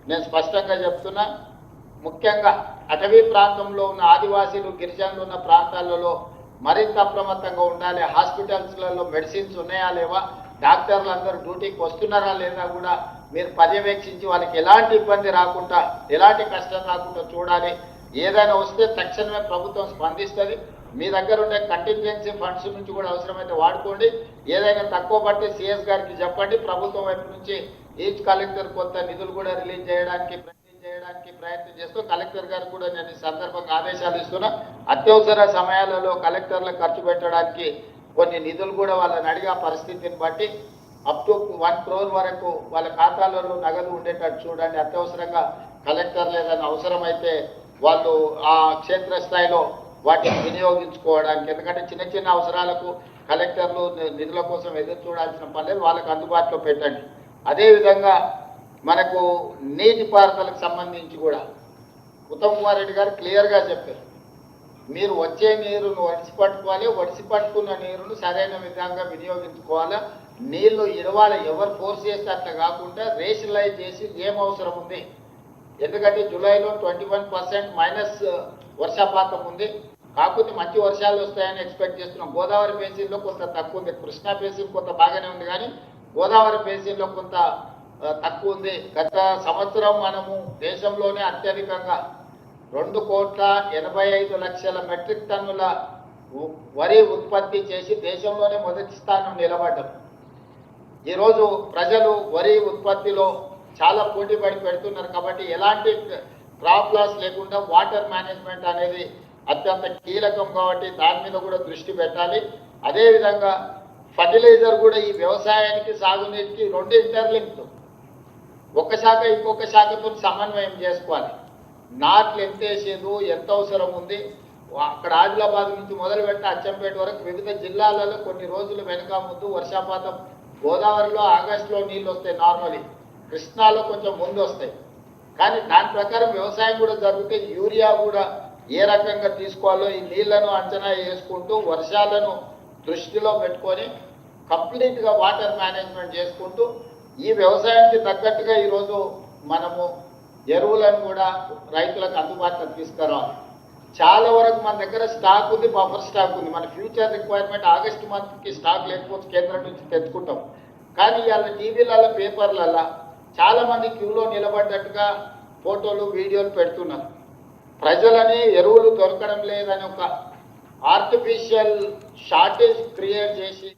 నేను స్పష్టంగా చెప్తున్నా. ముఖ్యంగా అటవీ ప్రాంతంలో ఉన్న ఆదివాసీలు గిరిజనులు ఉన్న ప్రాంతాలలో మరింత అప్రమత్తంగా ఉండాలి. హాస్పిటల్స్లలో మెడిసిన్స్ ఉన్నాయా లేవా, డాక్టర్లు అందరూ డ్యూటీకి వస్తున్నారా లేదా కూడా మీరు పర్యవేక్షించి వాళ్ళకి ఎలాంటి ఇబ్బంది రాకుండా, ఎలాంటి కష్టం రాకుండా చూడాలి. ఏదైనా వస్తే తక్షణమే ప్రభుత్వం స్పందిస్తుంది. మీ దగ్గర ఉండే కంటింజెన్సీ ఫండ్స్ నుంచి కూడా అవసరమైతే వాడుకోండి. ఏదైనా తక్కువ పట్టి సిఎస్ గారికి చెప్పండి. ప్రభుత్వం వైపు నుంచి ఈచ్ కలెక్టర్ కొంత నిధులు కూడా రిలీజ్ చేయడానికి ప్రయత్నం చేస్తూ కలెక్టర్ గారు కూడా నేను ఈ సందర్భంగా ఆదేశాలు ఇస్తున్నా. అత్యవసర సమయాలలో కలెక్టర్లకు ఖర్చు పెట్టడానికి కొన్ని నిధులు కూడా వాళ్ళని అడిగే పరిస్థితిని బట్టి అప్ టు 1 crore వరకు వాళ్ళ ఖాతాలలో నగదు ఉండేటట్టు చూడండి. అత్యవసరంగా కలెక్టర్లు ఏదైనా అవసరమైతే వాళ్ళు ఆ క్షేత్రస్థాయిలో వాటిని వినియోగించుకోవడానికి. ఎందుకంటే చిన్న చిన్న అవసరాలకు కలెక్టర్లు నిధుల కోసం ఎదురు చూడాల్సిన పని లేదు, వాళ్ళకు అందుబాటులో పెట్టండి. అదేవిధంగా మనకు నీటిపారుదలకు సంబంధించి కూడా ఉత్తమ్ కుమార్ రెడ్డి గారు క్లియర్గా చెప్పారు. మీరు వచ్చే నీరును ఒడిసి పట్టుకోవాలి, ఒడిసి పట్టుకున్న నీరును సరైన విధంగా వినియోగించుకోవాలి. నీళ్లు ఇరవాలి, ఎవరు ఫోర్స్ చేస్తే అట్లా కాకుండా రేషనలైజ్ చేసి ఏం అవసరం ఉంది. ఎందుకంటే జూలైలో 21% మైనస్ వర్షపాతం ఉంది. కాకపోతే మంచి వర్షాలు వస్తాయని ఎక్స్పెక్ట్ చేస్తున్నాం. గోదావరి బేసిన్లో కొంత తక్కువ ఉంది, కృష్ణా బేసిన్ కొంత బాగానే ఉంది, కానీ గోదావరి బేసిన్లో కొంత తక్కువ ఉంది. గత సంవత్సరం మనము దేశంలోనే అత్యధికంగా 2,85,00,000 మెట్రిక్ టన్నుల వరి ఉత్పత్తి చేసి దేశంలోనే మొదటి స్థానం నిలబడ్డాం. ఈరోజు ప్రజలు వరి ఉత్పత్తిలో చాలా పోటీ పడి పెడుతున్నారు. కాబట్టి ఎలాంటి క్రాప్ లాస్ లేకుండా వాటర్ మేనేజ్మెంట్ అనేది అత్యంత కీలకం. కాబట్టి దాని మీద కూడా దృష్టి పెట్టాలి. అదేవిధంగా ఫర్టిలైజర్ కూడా ఈ వ్యవసాయానికి సాగునీటికి 2 ఇంటర్లింక్డ్. ఒక శాఖ ఇంకొక శాఖతో సమన్వయం చేసుకోవాలి. నాట్లు ఎంత వేసేదు, ఎంత అవసరం ఉంది. అక్కడ ఆదిలాబాద్ నుంచి మొదలుపెట్టి అచ్చంపేట వరకు వివిధ జిల్లాలలో కొన్ని రోజులు వెనుక ముందు వర్షపాతం. గోదావరిలో ఆగస్టులో నీళ్ళు వస్తాయి నార్మలీ, కృష్ణాలో కొంచెం ముందు వస్తాయి. కానీ దాని ప్రకారం వ్యవసాయం కూడా జరిగితే యూరియా కూడా ఏ రకంగా తీసుకోవాలో ఈ నీళ్లను అంచనా వేసుకుంటూ వర్షాలను దృష్టిలో పెట్టుకొని కంప్లీట్గా వాటర్ మేనేజ్మెంట్ చేసుకుంటూ ఈ వ్యవసాయానికి తగ్గట్టుగా ఈరోజు మనము ఎరువులను కూడా రైతులకు అందుబాటులోకి తీసుకురావాలి. చాలా వరకు మన దగ్గర స్టాక్ ఉంది, బఫర్ స్టాక్ ఉంది. మన ఫ్యూచర్ రిక్వైర్మెంట్ ఆగస్టు మంత్కి స్టాక్ లేకపోతే కేంద్రం నుంచి తెచ్చుకుంటాం. కానీ ఇవాళ టీవీలలో పేపర్లలో చాలామంది క్యూలో నిలబడ్డట్టుగా ఫోటోలు వీడియోలు పెడుతున్నారు. ప్రజలని ఎరువులు దొరకడం లేదని ఒక ఆర్టిఫిషియల్ షార్టేజ్ క్రియేట్ చేసి